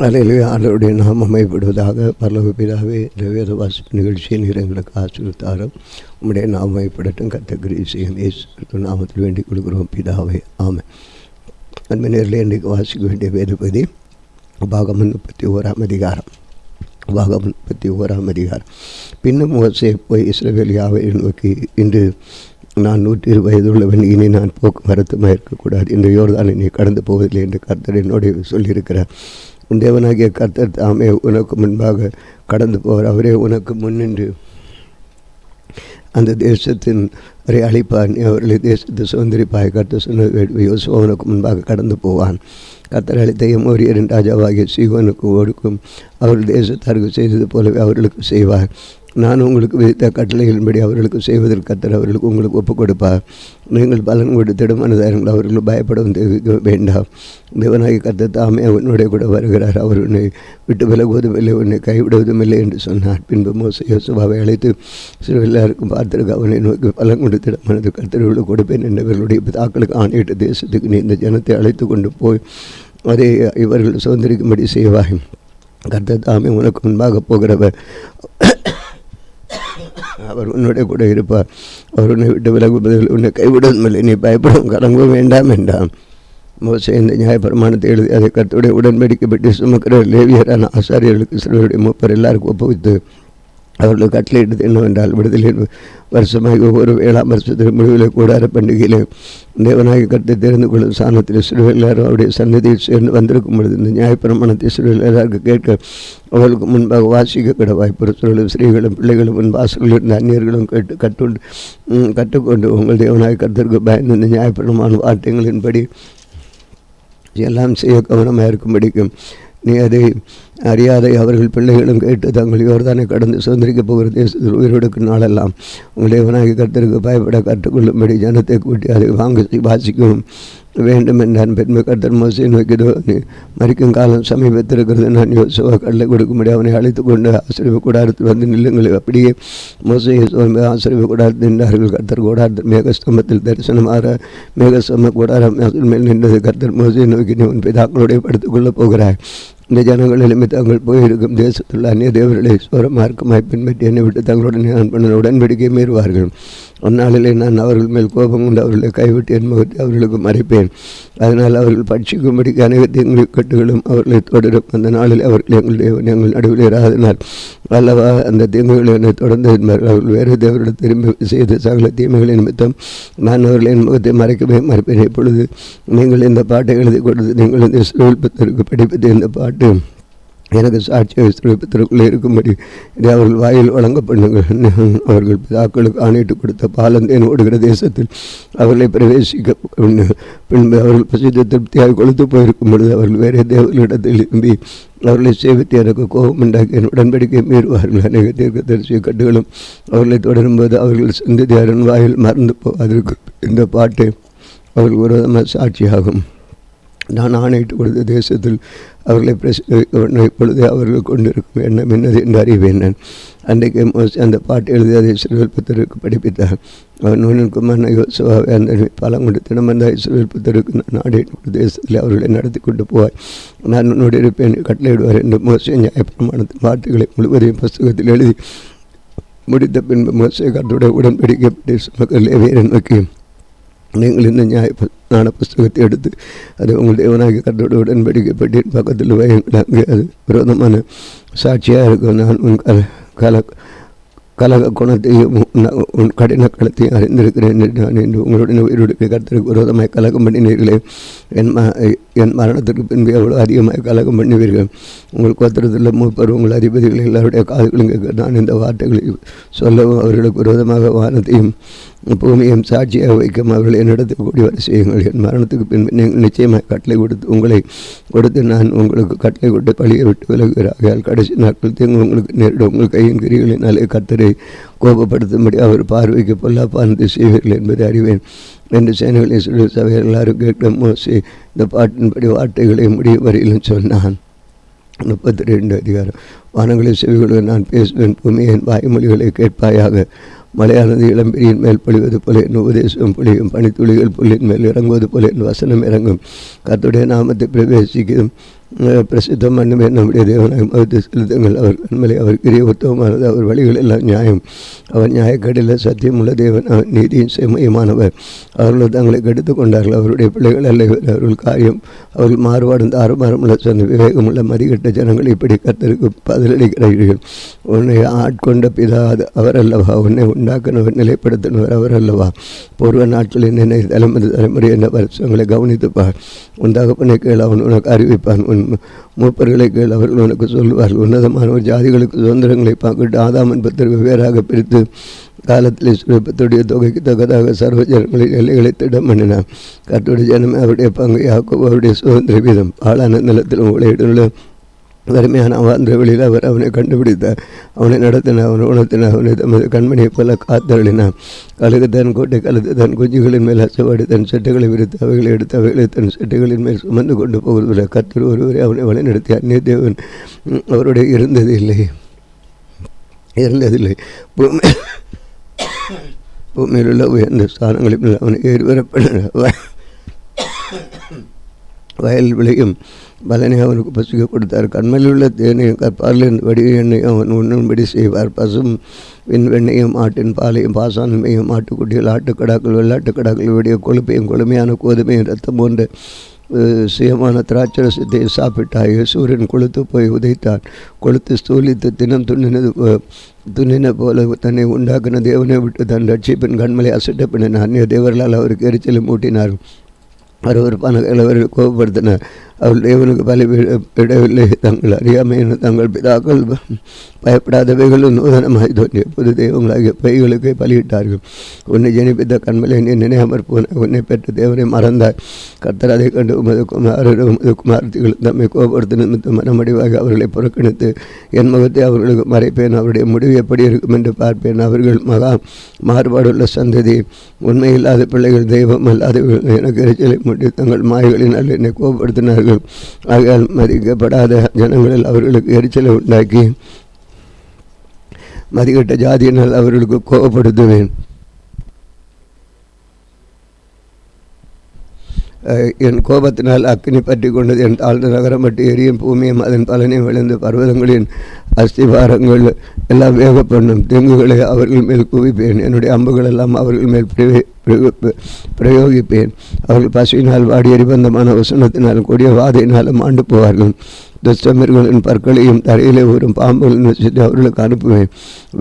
அல்லேலூயா. ஆண்டவருடைய நாமம் மகிமைப்படுவதாக. பரலோக பிதாவே, இந்த வேத வாசிப்பு நிகழ்ச்சியை நீர் எங்களுக்கு ஆசீர்வதித்தாரும். உம்முடைய நாமம் மகிமைப்படட்டும். கர்த்தர் கிருபை செய்யும். இயேசு நாமத்தில் வேண்டிக் கொள்கிறோம் பிதாவே, ஆமென். அன்பு நேயர்களே, இன்றைக்கு வாசிக்க வேண்டிய வேத பகுதி உபாகமம் 31 அதிகாரம். உபாகமம் 31 அதிகாரம். பின்னும் மோசே போய் இஸ்ரவேல் யாவரையும் நோக்கி, இன்று நான் 120 வயதுள்ளவன், இனி நான் போக்குவரத்துமாக இருக்கக்கூடாது, இந்த யோர்தானை நீ கடந்து போவதில்லை என்று கர்த்தர் என்னோடு சொல்லியிருக்கிறார். உன் தேவனாகிய கர்த்தர் தாமே உனக்கு முன்பாக கடந்து போவார். அவரே உனக்கு முன்னின்று அந்த தேசத்தின் வரை அழிப்பார். நீ அவர்களை தேசத்தை சுதந்திரிப்பாய். கர்த்தர் சொன்ன யோசுவா உனக்கு முன்பாக கடந்து போவான். கர்த்தர் அளித்த எமோரியரின் ராஜாவாகிய சீகோனுக்கு ஒடுக்கும் அவர்கள் தேசத்தாருக்கு செய்தது போலவே அவர்களுக்கு செய்வார். நான் உங்களுக்கு விதித்த கட்டளைகளின்படி அவர்களுக்கு செய்வதற்கு கர்த்தர் அவர்களுக்கு உங்களுக்கு ஒப்புக் கொடுப்பார். நீங்கள் பலன் கொடுத்திடும் மனதாரங்கள் அவர்கள் பயப்படவும் வேண்டாம். தேவனாகி கர்த்தர் தாமே உன்னுடைய கூட வருகிறார். அவர் உன்னை விட்டு விலகுவதும் இல்லை, உன்னை கைவிடுவதும் இல்லை என்று சொன்னார். பின்பு மோசே யோசுவாவை அழைத்து எல்லாருக்கும் பார்த்திருக்க அவனை நோக்கி பலன் கொடுத்திட மனது கர்த்தர்களுக்கு கொடுப்பேன் என்றவர்களுடைய பிதாக்களுக்கு ஆணையிட்ட தேசத்துக்கு நீ இந்த ஜனத்தை அழைத்து கொண்டு போய் அதை இவர்கள் சுதந்திரிக்கும்படி செய்வாய். கர்த்தர் தாமே உனக்கு முன்பாக போகிறவர், அவர் உன்னுடைய கூட இருப்பார். அவர் உன்னை விட்டு விலகுவதில் உன்னை கைவிடுவதில்லை, நீ பயப்படவும் கலங்கவும் வேண்டாம் என்றான். மோசே இந்த நியாயப்பிரமாணத்தை எழுதி அதை கர்த்தருடைய உடன்படிக்கைப்பட்டு சுமக்கிற லேவியரான ஆசாரியர்களுக்கு சிலருடைய மூப்பர் எல்லாருக்கும் ஒப்புவித்து அவர்களுக்கு கட்டளையிட்டது என்னவென்றால், விடுதலின் வருஷமாக ஒவ்வொரு 7ஆம் வருஷத்திற்கு முடிவில் கூடார பண்டிகையிலே தேவனாகிய கர்த்தரை தெரிந்து கொள்ளும் சாணத்தில் சிறுவர் எல்லாரும் அவருடைய சன்னதியில் சேர்ந்து வந்திருக்கும் பொழுது இந்த நியாயப்பிரமாணத்தை சிறுவர் எல்லாருக்கு கேட்க அவர்களுக்கு முன்பாக வாசிக்க கிடவாய். புருஷர்களும் ஸ்திரீகளும் பிள்ளைகளும் முன் வாசல்கள் இருந்த அந்நியர்களும் கற்றுக்கொண்டு உங்கள் தேவனாகிய கர்த்தருக்கு பயந்து இந்த நியாயப்பிரமாண வார்த்தைகளின்படி எல்லாம் செய்ய கவனமாக இருக்கும்படிக்கும் நீ அதை அறியாதை அவர்கள் பிள்ளைகளும் கேட்டு தங்கள் யோர்தானை கடந்து சுதந்திரிக்கப் போகிற தேசத்தில் உயிரோடுக்கும் நாளெல்லாம் உங்கள் தேவனாகிய கர்த்தருக்கு பயப்பட கற்றுக்கொள்ளும்படி ஜனத்தை கூட்டி அதை வாசிக்கவும் வேண்டும் என்றான். பின்பு கர்த்தர் மோசேயை நோக்கிதோ, நீ மரிக்கும் காலம் சமீபத்திருக்கிறது, நான் யோசுவா கடலை கொடுக்கும்படி அவனை அழைத்து கொண்டு ஆசீர்வாத கூடாரத்தில் வந்து நில்லுங்கள். அப்படியே மோசே ஆசீர்வாத கூடாரத்தில் நின்றார்கள். கர்த்தர் கூடாரத்தில் மேகஸ்தம்பத்தில் தரிசனமாக மேகஸ்தம்ப கூடாரம் மேல் நின்றது. கர்த்தர் மோசேயை நோக்கி, நீ உன் பிதாக்களுடைய படுத்துக்கொள்ளப் போகிறாய். இந்த ஜனங்கள் நிலைமை தாங்கள் போயிருக்கும் தேசத்துள்ள அந்நிய தேவர்களை சோரமார்க்கமாய் பின்பற்றி என்னை விட்டு தங்களுடன் நான் பண்ண உடன்படிக்கை மீறுவார்கள். அந்நாளிலே நான் அவர்கள் மேல் கோபம் கொண்டு அவர்களை கைவிட்டு என் முகத்தை அவர்களுக்கு மறைப்பேன். அதனால் அவர்கள் பட்சிக்கும்படிக்கு அநேக தீங்கு கட்டுகளும் அவர்களை தொடரும். அந்த நாளில் அவர்கள் எங்கள் நடுவில் இராதனால் அல்லவா அந்த தீங்குகளை என்னை தொடர்ந்து என்பார்கள். அவர்கள் வேறு தேவரிடம் திரும்பி செய்த சகல தீமைகளின் நிமித்தம் நான் அவர்கள் என் முகத்தை மறைக்கவே மறைப்பேன். இப்பொழுது நீங்கள் இந்த பாட்டை எழுதி கொடுத்து நீங்கள் இந்த இஸ்ரவேல் படிப்பது இந்த பாட்டு எனக்கு சாட்சியாக இஸ்ரவேலுக்குள்ளே இருக்கும்படி இதை அவர்கள் வாயில் வழங்க பண்ணுங்கள். அவர்கள் பிதாக்களுக்கு ஆணையிட்டு கொடுத்த பாலந்தேன் ஓடுகிற தேசத்தில் அவர்களை பிரவேசிக்க பின்பு அவர்கள் பசித்த திருப்தியாக கொளுத்து போயிருக்கும் பொழுது அவர்கள் வேறு தேவர்களிடத்தில் திரும்பி அவர்களை சேவித்து எனக்கு கோபம் உண்டாக்கி என் உடன்படிக்கை மீறுவார்கள். அநேக தீர்க்கதரிசி கட்டுகளும் அவர்களை தொடரும்போது அவர்கள் சந்ததியாரின் வாயில் மறந்து போவதற்கு இந்த பாட்டு அவர்கள் விரோதமாக சாட்சியாகும். நான் ஆணையிட்டு கொடுத்த தேசத்தில் அவர்களை இப்பொழுது அவர்கள் கொண்டிருக்கும் எண்ணம் என்னது என்று அறிவேன். நான் அன்றைக்கு அந்த பாட்டு எழுதி அதை இஸ்ரவேல் புத்தருக்கு படிப்பித்தார். அவர் நூனுக்குமான யோசுவாவை அந்த பலம் கொண்டு தினமந்த இஸ்ரவேல் புத்தருக்கு நான் ஆணையிட்டு தேசத்தில் அவர்களை நடத்தி கொண்டு போவாய், நான் உன்னோடு இருப்பேன், கட்டளையிடுவார் என்று மோசே நியாயப்பிரமாணத்தின் வார்த்தைகளை முழுவதையும் புஸ்தகத்தில் எழுதி முடித்த பின்பு மோசே கர்த்தருடைய உடன்படிக்கைப்பட்டு சுமக்க லேவியரை நோக்கி, நீங்கள் இந்த ஞான புஸ்தகத்தை எடுத்து அது உங்கள் தேவனாகிய கர்த்தரோடு உடன்படிக்கைப்பட்டு பக்கத்தில் வையுங்கள், அங்கே அது விரோதமான சாட்சியாக இருக்கும். நான் உன் கலக குணத்தையும் உன் கடின களத்தையும் அறிந்திருக்கிறேன். நான் என்று உங்களுடைய உயிருடைய கர்த்தருக்கு விரோதமாக கலகம் பண்ணினீர்களே, என் மரணத்திற்கு பின்பு எவ்வளோ அதிகமாக கலகம் பண்ணுவீர்கள். உங்கள் கோத்திரத்தில் மூப்பர் உங்கள் அதிபதிகள் எல்லாருடைய காதுகளும் கேட்க நான் இந்த வார்த்தைகளை சொல்லவும் அவர்களுக்கு விரோதமாக வானத்தையும் பூமியும் சாட்சியாக வைக்கும் அவர்கள் என்னிடத்தில் கூடி வர செய்யுங்கள். என் மரணத்துக்கு பின்பு நீங்கள் நிச்சயமாக கட்டளை கொடுத்து நான் உங்களுக்கு கட்டளை கொடுத்து பழியை விட்டு விலகுகிறார்கள். கடைசி நாட்கள் தீங்கு உங்களுக்கு நேரிடும். உங்கள் கையின் கிரிகளினாலே கர்த்தரை கோபப்படுத்தும்படி அவர் பார்வைக்கு பொல்லாப்பானது செய்வீர்கள் என்பதை அறிவேன் என்று சேனைகளின் சிறு சபைகள் எல்லாரும் கேட்க மோசே இந்த பாட்டின்படி வார்த்தைகளை முடியும் வரையிலும் சொன்னான். 32 அதிகாரம். வானங்களின் செவிகளுடன் நான் பேசுவேன், பூமியின் வாய்மொழிகளை கேட்பாயாக. மலையானது இளம்பெரியின் மேல் பொழிவது போல என் உபதேசம் பொழியும், பனித்துளிகள் புல்லின் மேல் இறங்குவது போல என் வசனம் இறங்கும். கர்த்தருடைய நாமத்தை பிரவேசிக்கும் பிரசித்தம் பண்ணுவேன். நம்முடைய தேவனாய் மகத்தை செலுத்துங்கள். அவர் கண்மலை அவர் கிரிய உத்தமமானது. அவர் வழிகள் எல்லாம் நியாயம். அவர் நியாயக்கடில் சத்தியமுள்ள தேவன். அவர் நீதியின் செம்மையுமானவர். அவர்கள் தங்களை கெடுத்து கொண்டார்கள். அவருடைய பிள்ளைகள் அல்ல. அவர்கள் காரியம் அவர்கள் மாறுபாடும் தாறுமாறுமுள்ள சொன்ன விவேகமுள்ள மதிக்கட்ட ஜனங்கள் இப்படி கர்த்தருக்கு பதிலளிக்கிறார்கள். உன்னை ஆட்கொண்ட பிதா அவர் அல்லவா? உன்னை உண்டாக்குனவர் நிலைப்படுத்தினவர் அவர் அல்லவா? பூர்வ நாட்களில் என்னை தலைமுறை என்ன வருஷங்களை கவனித்துப்பார். உன் தகப்பனை கேள், அவன் உனக்கு அறிவிப்பான். உன் மூப்பர்களை கேள், அவர்கள் உனக்கு சொல்லுவார்கள். உன்னதமானவர் ஜாதிகளுக்கு சுதந்திரங்களை பார்க்கிட்டு ஆதாமன் பத்திர வெவ்வேறாக பிரித்து காலத்தில் சுரப்பத்துடைய தொகைக்கு தக்கதாக சர்வ ஜனங்களின் எல்லைகளை திடம் பண்ணினார். கர்த்தருடைய ஜனமே அவருடைய பங்கு, யாக்கோபு அவருடைய சுதந்திர வீதம். ஆளான நிலத்தில் உழையிடுள்ள வறுமையான அவாந்திர வெளியில் அவர் அவனை கண்டுபிடித்தார். அவனை நடத்தினார், அவனை உணர்த்தினார். அவனை தமது கண்மணியைப் போல காத்தருளினார். கழுகு தன் கோட்டை கழுத்து தன் குஞ்சுகளின் மேல் அசைவாடி தன் செட்டைகளை விரித்து அவைகளை எடுத்து அவைகளை தன் செட்டைகளின் மேல் சுமந்து கொண்டு போவதில்லை. கர்த்தர் ஒருவரை அவனை வழிநடத்தி அந்நிய தேவன் அவருடைய இருந்ததில்லை. பூமியில் உள்ள உயர்ந்த ஸ்தானங்களில் அவனை ஏறுவரப்பட வயல் விளையும் பலனை அவனுக்கு பசிக்க கொடுத்தார். கண்மையில் உள்ள தேனையும் கற்பாலின் வடிவ எண்ணெயும் அவன் உண்ணும்படி செய்வார். பசும் வெண்ணையும் ஆட்டின் பாலையும் பாசானமையும் ஆட்டுக்குட்டிகள் ஆட்டுக்கடாக்கள் வெள்ளாட்டுக்கடாக்கள் வெடிய கொழுப்பையும் கொழுமையான கோதுமையும் ரத்தம் போன்ற சுயமான திராட்சரசத்தை சாப்பிட்டாய். சூரியன் கொளுத்து போய் உதைத்தான். கொளுத்து ஸ்தூலித்து தினம் துணின போல தன்னை உண்டாக்கின தேவனை விட்டு தன் ரட்சிப்பின் கண்மலை அசட்ட பண்ணினார். அந்நிய தேவர்களால் அவருக்கு எரிச்சலும் மூட்டினார். அருவருப்பான அவர்கள் கோபப்படுத்தினார். அவள் தேவனுக்கு பலி விடவில்லை. தங்கள் அறியாமையின் தங்கள் பிதாக்கள் பயப்படாதவைகளும் நூதனமாய் தோன்றிய புது தெய்வங்களாகிய பைகளுக்கு பலியிட்டார்கள். உன்னை ஜனிப்பித்த கண்மலை நீ நினையாமற் போன. உன்னை பெற்ற தேவனை மறந்தார். கர்த்தர் அதை கண்டு உமது குமாரத்திகளும் தம்மை கோபப்படுத்த நிமித்தம் மனமடிவாக அவர்களை புறக்கணித்து என் முகத்தை அவர்களுக்கு மறைப்பேன். அவருடைய முடிவு எப்படி இருக்கும் என்று பார்ப்பேன். அவர்கள் மாறுபாடுள்ள சந்ததி, உண்மையில்லாத பிள்ளைகள், தெய்வம் அல்லாதவர்கள் எனக்கு எரிச்சலை முட்டி தங்கள் மாய்களினால் என்னை கோபப்படுத்தினார்கள். ஆகையால் மதிக்கப்படாத ஜனங்களில் அவர்களுக்கு எரிச்சலை உண்டாக்கி மதிக்கட்ட ஜாதியினால் அவர்களுக்கு கோபப்படுத்துவேன். என் கோபத்தினால் அக்கினி பற்றி கொண்டது. என் தாழ்ந்த நகரம் பற்றி எரியும். பூமியும் அதன் பலனையும் விளைந்து பர்வதங்களின் அஸ்திபாரங்கள் எல்லாம் வேகப்பண்ணும். தெங்குகளை அவர்கள் மேல் குவிப்பேன். என்னுடைய அம்புகள் எல்லாம் அவர்கள் மேல் பிரயோகிப்பேன். அவர்கள் பசுவினால் வாடி எரிபந்தமான வசனத்தினால் கூடிய வாதையினாலும் ஆண்டு போவார்கள். துஷ்டமிர்களின் பற்களையும் தரையிலே ஊறும் பாம்புகள் வச்சுட்டு அவர்களுக்கு அனுப்புவேன்.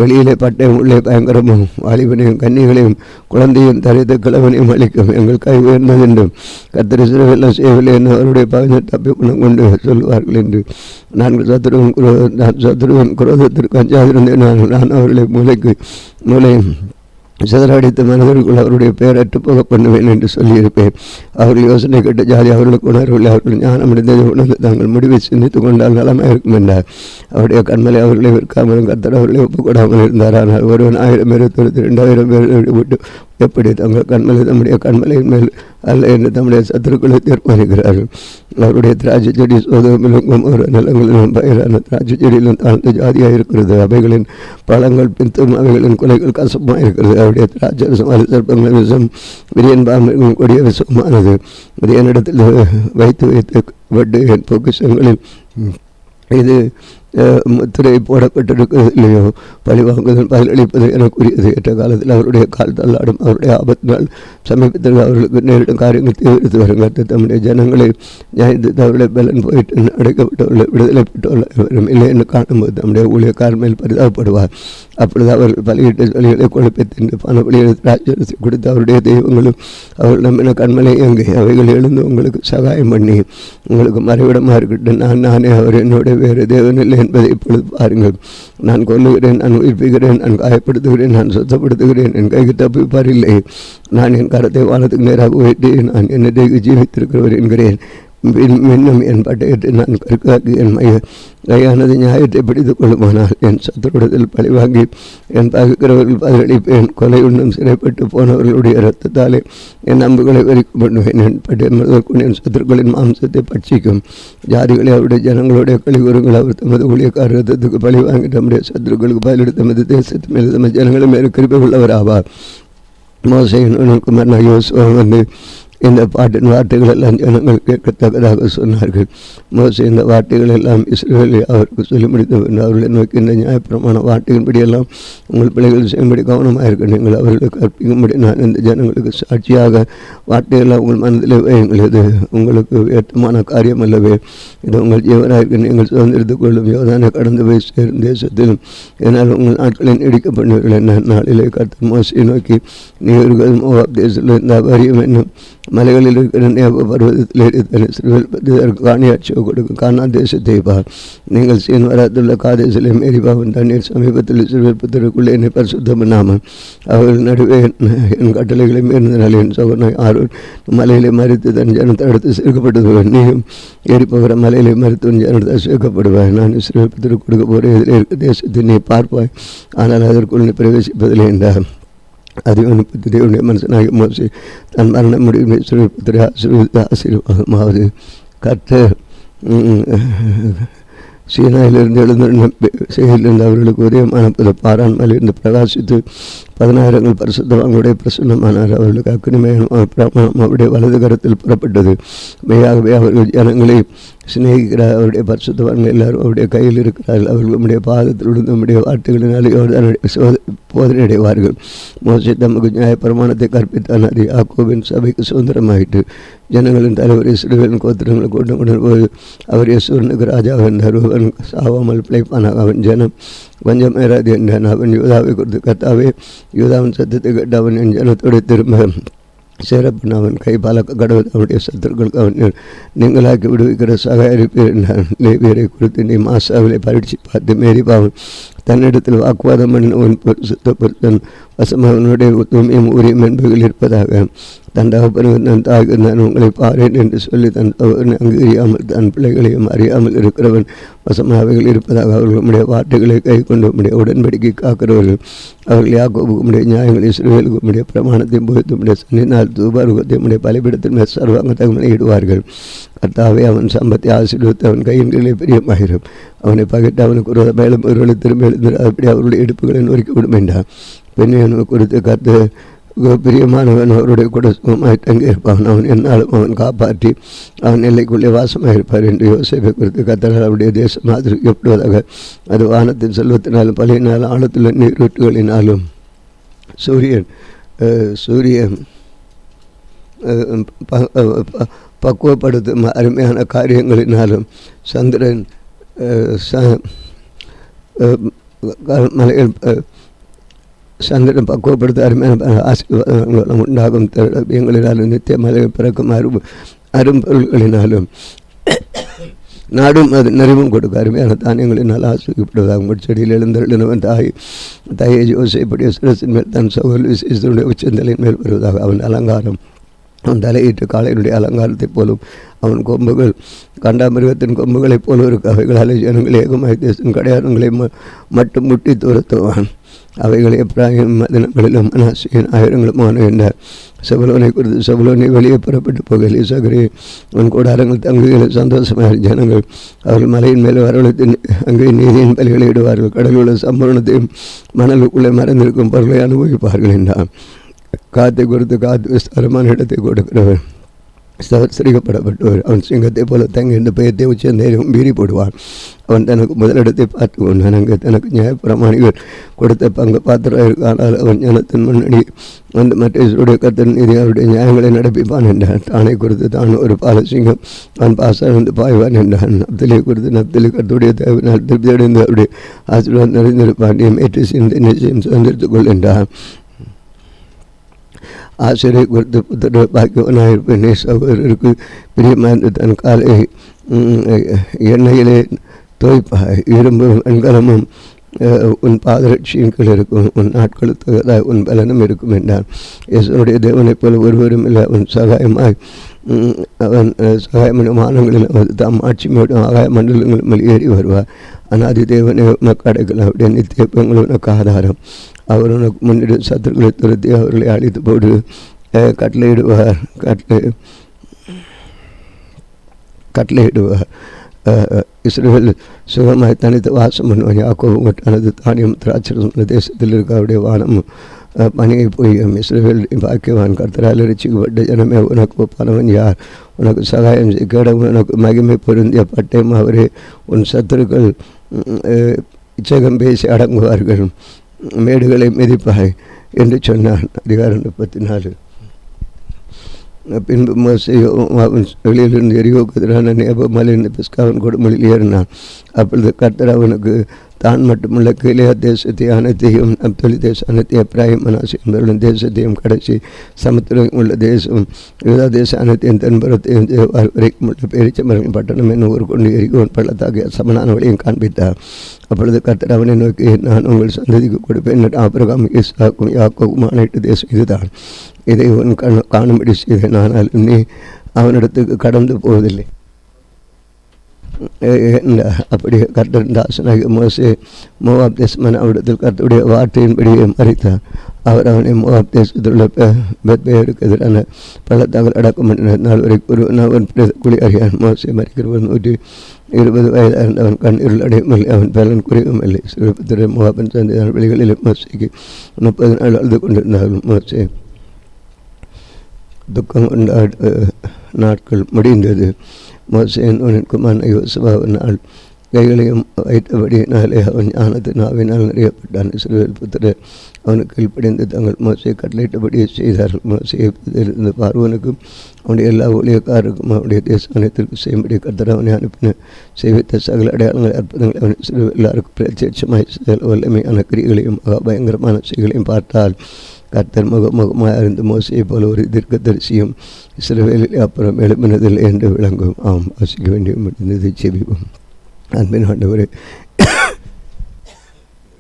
வெளியிலே பட்டையும் உள்ளே பயங்கரமும் வாலிபனையும் கன்னிகளையும் குழந்தையும் தரைத்த கிழவனையும் அளிக்கும். எங்கள் கை உயர்ந்ததென்றும் கர்த்தர் இஸ்ரவேலில் செய்யவில்லை என்று அவருடைய பகுதியை தப்பி குணம் கொண்டு சொல்வார்கள் என்று நான் சத்துருவன் குரோதத்திற்கு அஞ்சாதிருந்தேன். நான் அவர்களை மூளையும் சிதறடித்த மனிதர்களுக்குள் அவருடைய பெயரற்று போக பண்ணுவேன் என்று சொல்லியிருப்பேன். அவர்கள் யோசனை கேட்ட ஜாதி அவர்களுக்கு உணர்வில்லை. அவர்கள் ஞானம் அடைந்ததை உணர்ந்து தாங்கள் முடிவை சிந்தித்து கொண்டால் நலமாக இருக்கும் என்றார். அவருடைய கண்மலை அவர்களை விற்காமலும் கர்த்தர் அவர்களை ஒப்புக்கொடாமல் இருந்தார். ஆனால் ஒருவன் 1000 பேரை துரத்து 2000 பேர் விட்டு எப்படி தங்கள் கண்மலை தம்முடைய கண்மலையின் மேல் அல்ல என்று தம்முடைய சத்துருக்களை தீர்மானிக்கிறார்கள். அவருடைய திராட்சை செடி சோதமிலும் ஒரு நிலங்களிலும் பயிரான திராட்சை செடியிலும் தாழ்ந்த ஜாதியாக இருக்கிறது. அவைகளின் பழங்கள் பின்தும் அவைகளின் கொலைகள் கசமாக இருக்கிறது. அவருடைய திராட்சரசம் அரிசற்பங்களின் விஷம் விரியன் பாம்புகளின் கொடிய விஷமானது. விரியனிடத்தில் வைத்து வட்டு என் பொக்கிஷங்களில் இது முத்திரை போடப்பட்டிருக்கிறது இல்லையோ? பழிவாங்குதல் பதிலளிப்பது எனக்குரியது. ஏற்ற காலத்தில் அவருடைய கால் தள்ளாடும். அவருடைய ஆபத்தினால் சமீபத்தில் அவர்களுக்கு நேரிடும் காரியங்கள் தீவிரித்து வருங்காட்டு தம்முடைய ஜனங்களை நியாயத்து அவர்களை பலன் போயிட்டு அடைக்கப்பட்டவர்களை விடுதலை பெற்றவர்களும் இல்லை என்று காணும்போது தம்முடைய ஊழியக்காரன் மேல் பரிதாபப்படுவார். அப்பொழுது அவர்கள் பலியிட்ட வழிகளை கொழுப்பை தின்று பணப்பலியை திராட்சரசி கொடுத்து அவருடைய தெய்வங்களும் அவர்கள் நம்பின கண்மலை எங்கே அவைகள் எழுந்து உங்களுக்கு சகாயம் பண்ணி உங்களுக்கு மறைவிடமாக இருக்கட்டும். நானே அவர் என்னோட வேறு தேவனில்லை என்பதை இப்பொழுது பாருங்கள். நான் கொல்லுகிறேன், நான் உயிர்ப்பிக்கிறேன், நான் காயப்படுத்துகிறேன், நான் சுத்தப்படுத்துகிறேன். என் கைக்கு தப்பிப்பார் இல்லை. நான் என் கரத்தை வானத்துக்கு நேராக உயர்த்தி நான் என்னை ஜீவித்திருக்கிறவர் என்கிறேன். இன்னும் என் பட்டயத்தை நான் கற்காக்கி என் கையானது நியாயத்தை பிடித்துக் கொள்ளுமானால் என் சத்துருடத்தில் பழிவாங்கி என் பகைக்கிறவர்கள் பதிலளிப்பேன். கொலை உண்ணும் சிறைப்பட்டு போனவர்களுடைய இரத்தத்தாலே என் அம்புகளை வரிக்கும் பண்ணுவேன். என் பட்டயம் என் சத்துருக்களின் மாம்சத்தை பட்சிக்கும். ஜாதிகளை அவருடைய ஜனங்களுடைய கழிவுறுங்கள். அவர் தமது ஊழியக்கார ரத்தத்துக்கு பழிவாங்கி நம்முடைய சத்துருக்களுக்கு பதிலெடுத்து தமது தேசத்து மேல் தமது ஜனங்களை மேல் கிருபை உள்ளவர் ஆவார். மோசையின் குமாரன் யோசுவா வந்து இந்த பாட்டின் வார்த்தைகள் எல்லாம் ஜனங்கள் கேட்கத்தக்கதாக சொன்னார்கள். மோசே இந்த வார்த்தைகள் எல்லாம் இஸ்ரவேலை அவருக்கு சொல்லி முடித்த அவர்களை நோக்கி இந்த நியாயப்பிரமாண வார்த்தையின்படியெல்லாம் உங்கள் பிள்ளைகள் செய்யும்படி கவனமாக இருக்க நீங்கள் அவர்களுக்கு கற்பிக்கும்படி நான் இந்த ஜனங்களுக்கு சாட்சியாக வார்த்தையெல்லாம் உங்கள் மனதில் வையுங்கள். இது உங்களுக்கு ஏற்றமான காரியம் அல்லவே. இது உங்கள் ஜீவனாக நீங்கள் சுதந்திரத்துக் கொள்ளும் யோதானை கடந்து போய் சேரும் தேசத்திலும் என்னால் உங்கள் நாட்களில் நீடிக்கப்படுவீர்கள் என்ன. நாளிலே கர்த்தர் மோசையை நோக்கி நீர்கள் மோவாப் தேசத்தில் இருந்த வரியும் என்னும் மலைகளில் இருக்கிற நேப பர்வதத்தில் காணியாட்சியோ கொடுக்கும் கானா தேசத்தை பார். நீங்கள் சீன் வராத்துள்ள காதேசிலே மேரிபாவின் தண்ணீர் சமீபத்தில் இஸ்ரவேல் புத்திரருக்குள்ளே என்னை பரிசுத்தம் பண்ணாமல் அவர்கள் நடுவே என் கட்டளைகளை மீறினாலே என் சகோதரனை ஆரோன் மலையிலே மறித்து தன் ஜனத்தை அடுத்து சேர்க்கப்பட்டது. நீயும் ஏறி போகிற மலையிலே மறித்து உன் ஜனத்தை சேர்க்கப்படுவாய். நான் இஸ்ரவேல் புத்திரருக்கு கொடுக்க போகிற எதிரே இருக்க தேசத்தை நீ பார்ப்பாய், ஆனால் அதற்குள் நீ பிரவேசிப்பதில்லை என்றார். அதிகப்பட்டு தேவனுடைய மனுஷனாகி மோசே தன் மரண முடிவு ஆசீர்வாதமாவது கர்த்தர் சீனாயிலிருந்து எழுந்திருந்து அவர்களுக்கு உதயமான பாரான் மலையிலிருந்து பிரகாசித்து 10,000 பரிசுத்தவான்களுடைய பிரசன்னமானார். அவர்களுக்கு அக்னிமயமான பிரமாணம் அவருடைய வலது கரத்தில் புறப்பட்டது. மெய்யாகவே அவர்கள் ஜனங்களை சிநேகிக்கிறார். அவருடைய பரிசுத்தவான்கள் எல்லாரும் அவருடைய கையில் இருக்கிறார்கள். அவர்கள் நம்முடைய பாதத்தில் விழுந்து நம்முடைய வார்த்தைகளினாலே போதனையடைவார்கள். மோசே தமக்கு நியாயப்பிரமாணத்தை கற்பித்தான். அது யாக்கோபின் சபைக்கு சுதந்திரமாயிட்டு ஜனங்களின் தலைவர் இஸ்ரவேலின் கோத்திரங்களை கொண்டு போது அவர் யெசூரனுக்கு ராஜாவாக இருந்தார். அவன் சாவாமல் பிழைப்பானாக. அவன் ஜனம் கொஞ்சம் ஏறாது என்றான். அவன் யூதாவை கொடுத்து கர்த்தாவே யூதாவின் சத்தத்தை கேட்டு அவன் என் ஜனத்தோடு திரும்ப சேரப்பன் அவன் கை பாலக்க கடவுள் அவனுடைய சத்துருக்களுக்கு அவன் நீங்களாக்கி விடுவிக்கிற சகாயிருப்பீர் என்றான். லேவியரை குறித்து நீ மாசாவிலே பரீட்சி பார்த்து மேரிபாவன் தன்னிடத்தில் வாக்குவாதம் பண்ணின சுத்தப்படுத்தன் வசமாவனுடைய தூய்மையும் ஊரியம் என்பதில் இருப்பதாக தன் தகப்பனுக்கு தன் தாய்க்கு நான் உங்களை பாரேன் என்று சொல்லி தன் தகவனை அங்கீகரியாமல் தன் பிள்ளைகளையும் அறியாமல் இருக்கிறவன் வசமாவைகள் இருப்பதாக அவர்களுடைய வார்த்தைகளை கை கொண்டு உடைய உடன்படிக்கை காக்கிறவர்கள் அவர்கள் யாக்கோபுக்கு உடைய நியாயங்களை இஸ்ரவேலுக்கு உடைய பிரமாணத்தையும் போய்த்து உடைய சன்னினால் தூபாருகத்தையும் உடைய பலிபீடத்தின் மேல் சர்வாங்க தகவலை இடுவார்கள். கர்த்தாவே அவன் சம்பத்தை ஆசீர்வதித்து அவன் கையின் கீழே பிரியமாயிரும். அவனை பகிட்டு அவனுக்கு ஒரு மேலும் ஒருவர்களை திரும்ப எழுந்து அப்படி அவருடைய இடுப்புகளை நொறுக்கி விடும் என்றான். பெண்ணியனை குறித்து கர்த்த பிரியமானவன் அவருடைய கூட சுகமாய் தங்கியிருப்பான். அவன் என்னாலும் அவன் காப்பாற்றி அவன் எல்லைக்குள்ளே வாசமாயிருப்பார் என்று யோசேப்பை குறித்து கர்த்தர் அவருடைய தேசம் ஆதரிக்கப்படுவதாக. அது வானத்தின் செல்வத்தினாலும் பழையினாலும் ஆழத்துள்ள நீரூற்றுகளினாலும் சூரியன் பக்குவப்படுத்தும் அருமையான காரியங்களினாலும் சந்திரன் சந்திரன் பக்குவப்படுத்த அருமையான ஆசீர்வாதங்களும் உண்டாகும். எங்களினாலும் நித்திய மலை பிறக்கும் அரும்பொருள்களினாலும் நாடும் அது நிறைவும் கொடுக்க அருமையான தானியங்களினால் ஆசிரியப்படுவதாக. முட்செடியில் எழுந்தருளினவன் தாயை யோசைப்படிய சிரசின் மேல் தன் சகோதரி விசேஷனுடைய உச்சந்தலின் மேல் வருவதாக. அவன் அலங்காரம் அவன் தலையிட்டு காளையினுடைய அலங்காரத்தைப் போலும் அவன் கொம்புகள் கண்டாமிருகத்தின் கொம்புகளைப் போல இருக்கு. அவைகளால் ஜனங்கள் ஏகமாய் தேசம் கடையாளங்களை மட்டும் முட்டி துரத்துவான். அவைகளை எப்ராஹிம் மதினங்களிலும் மனாசேயின் ஆயிரங்களுமான என்றார். செபுலோனை குறித்து செபுலோனை வெளியே புறப்பட்டு போகல் இசகரே உன் கூடாரங்கள் தங்குகிற சந்தோஷமாக ஜனங்கள் அவர்கள் மலையின் மேலே வரவழைத்து அங்கே நீதியின் பலிகளை இடுவார்கள். கடலுள்ள சம்பரணத்தையும் மணலுக்குள்ளே மறைந்திருக்கும் பொருளை அனுபவிப்பார்கள் என்றார். காத்தை குறித்து காத்து விஸ்தாரமான இடத்தை கொடுக்கிறவர் சவத்சரிக்கப்படப்பட்டவர். அவன் சிங்கத்தை போல தங்கி இந்த பயத்தை உச்சந்தேரும் மீறி போடுவான். அவன் தனக்கு முதலிடத்தை பார்த்து கொண்டான். அங்கே தனக்கு நியாயப்பிரமாணிகள் கொடுத்த பங்கு பாத்திரம் இருக்கு. ஆனால் அவன் ஞானத்தின் முன்னணி வந்து மற்றவருடைய கத்தன் நீதி அவருடைய நியாயங்களை நடப்பிப்பான் என்றான். தானை குறித்து தான் ஒரு பாலசிங்கம் அவன் பாசார்ந்து பாய்வான் என்றான். நப்தலை குறித்து நப்தலி கத்துடைய தேவையினால் திருப்தி அடைந்து அவருடைய ஆசீர்வாதம் நிறைந்திருப்பான். நீ ஏற்று சிந்தை நிச்சயம் சுதந்திரத்துக்கொள் என்றான். ஆசிரியை குறித்து புத்திர பாக்கியவனாயிருப்பேன். சகோதரருக்கு பிரியமான தன் காலை எண்ணெயிலே தோய்ப்பாய். இரும்பு வெண்கலமும் உன் பாதரட்சியின் கீழ் இருக்கும். உன் நாட்களுக்கு உன் பலனும் இருக்கும் என்றான். இயேசுடைய தேவனைப் போல ஒருவரும் இல்லை. அவன் சகாயமாய் அவன் சகாயமான மானங்களில் தாம் ஆட்சிமையோடும் ஆகாய மண்டலங்களும் வெளியேறி வருவார். அனாதி தேவனை உனக்கு அடைக்கலாம். அவருடைய நித்தியப்பங்கள் உனக்கு ஆதாரம். அவர் உனக்கு முன்னிட்டு சத்துருக்களை துரத்தி அவர்களை அழித்து போடு கட்டளையிடுவார். கட்டளையிடுவார். இஸ்ரவேல் சுகமாய் தனித்து வாசம் பண்ணுவான். யாக்கோபு தனது தானியம் திராட்சரசம் தேசத்தில் இருக்க அவருடைய வானமும் பணியை போய் இஸ்ரவேல் பாக்கியவான் கர்த்தரால் ரட்சிக்கப்பட்ட ஜனமே உனக்கு ஒப்பானவன் யார்? உனக்கு சகாயம் கேடவும் உனக்கு மகிமை பொருந்திய பட்டயம் அவரே. உன் சத்துருக்கள் இச்சகம் பேசி அடங்குவார்கள், மேடுகளை மிதிப்பாய் என்று சொன்னான். அதிகாரம் 34. பின்பு மோசேயோ அவன் வெளியிலிருந்து எரியோக்கு எதிரான நேபோ மலையிலிருந்து பிஸ்காவின் கொடுமொழியில் ஏறினான். அப்பொழுது கர்த்தர் அவனுக்கு தான் மட்டுமுள்ள கீழே தேசத்தை அனைத்தையும் நப்தலி தேசம் அனைத்தையும் எப்ராயிம் மனாசே என்பவர்களின் தேசத்தையும் கடைசி சமுத்திரம் உள்ள தேசம் யூதா தேசம் அனைத்தையும் தென்புறத்தையும் வரைக்கும் உள்ள பேரிச்சமரங்கள் பட்டணம் என்ன ஊர் கொண்டு எரிகோன் பள்ளத்தாக்கிய சமனான வழியும் காண்பித்தார். அப்பொழுது கர்த்தர் அவனை நோக்கி, நான் உங்கள் சந்ததிக்கு கொடுப்பேன், ஆபிரகாம் ஈசாக்கும் யாக்கோவும் ஆணையிட்ட தேசம் இதுதான், இதை உன் காணும்படி செய்தேன், ஆனால் நீ அவனிடத்துக்கு கடந்து போவதில்லை. அப்படியே கர்த்தர் தாசனாகிய மோசே மோவாப் தேசமான அவரிடத்தில் கர்த்தருடைய வார்த்தையின்படியே மறித்தார். அவர் அவனை மோவாப் தேசத்தில் உள்ள பெத்பேருக்கு எதிரான பள்ளத்தாக்கில் அடக்கம் பண்ணினார். நாள் வரைக்கும் அவன் குழி அறியான். மோசே மறிக்கிறவன் 120 வயதாக அவன் கண் இருள் அடையவில்லை, அவன் பலன் குறையவும் இல்லை. சிறுபுத்திர மோவாபின் சந்தையான வெளிகளில் மோசைக்கு 30 நாள் அழுது கொண்டிருந்தார்கள். மோசே துக்கம் கொண்ட நாட்கள் முடிந்தது. மோசேயின் குமாரன் யோசுவாவினால் கைகளையும் வைத்தபடியினாலே அவன் ஞானத்தின் ஆவினால் நிறையப்பட்டான். இஸ்ரவேல் புத்திரர் அவனுக்கு கீழ்ப்படிந்து தங்கள் மோசையை கட்டளையிட்டபடியே செய்தார்கள். மோசையை இருந்து பார்வோனுக்கும் அவனுடைய எல்லா ஊழியக்காரருக்கும் அவனுடைய தேசம் அனைத்திற்கும் செய்யும்படி கர்த்தர் அவனை அனுப்பின செய்வித்த சகல அடையாளங்களை அற்புதங்களை அவன் இஸ்ரவேல் எல்லாருக்கும் பிரத்யட்சமாய் வல்லமையான கிரிகளையும் பயங்கரமான செய்களையும் பார்த்தால் கர்த்தர் முகமாக அறிந்து மோசையை போல ஒரு தீர்க்கதரிசியும் இஸ்ரவேலில் அப்புறம் எழுப்பினதில்லை என்று விளங்கும். ஆம், வாசிக்க வேண்டிய முடிந்ததை செவிவோம். அன்பின் ஆண்டவரே,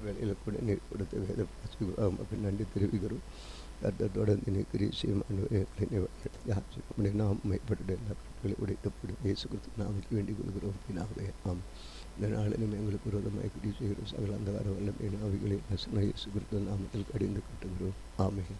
வேலையில் கூட நீர் கொடுத்த வேத வாசிக்குவோம். அப்படி நன்றி தெரிவிக்கிறோம். கர்த்தர் தொடர்ந்து நீர் கிரீசியம் ஆண்டவரே நாம் மேற்பட்ட எல்லா கட்டுகளை உடைக்கப்படும் இயேசு கிறிஸ்து நாமக்கு வேண்டிக் கொள்கிறோம். பின்னாவே ஆம். இந்த நாளிலும் எங்களுக்கு விரோதமாக கிரி செய்கிற சகல அந்த வர வல்லமை ஆவிகளை இயேசு கிறிஸ்து நாமத்தில் கடிந்து கட்டுகிறோம். ஆமென்.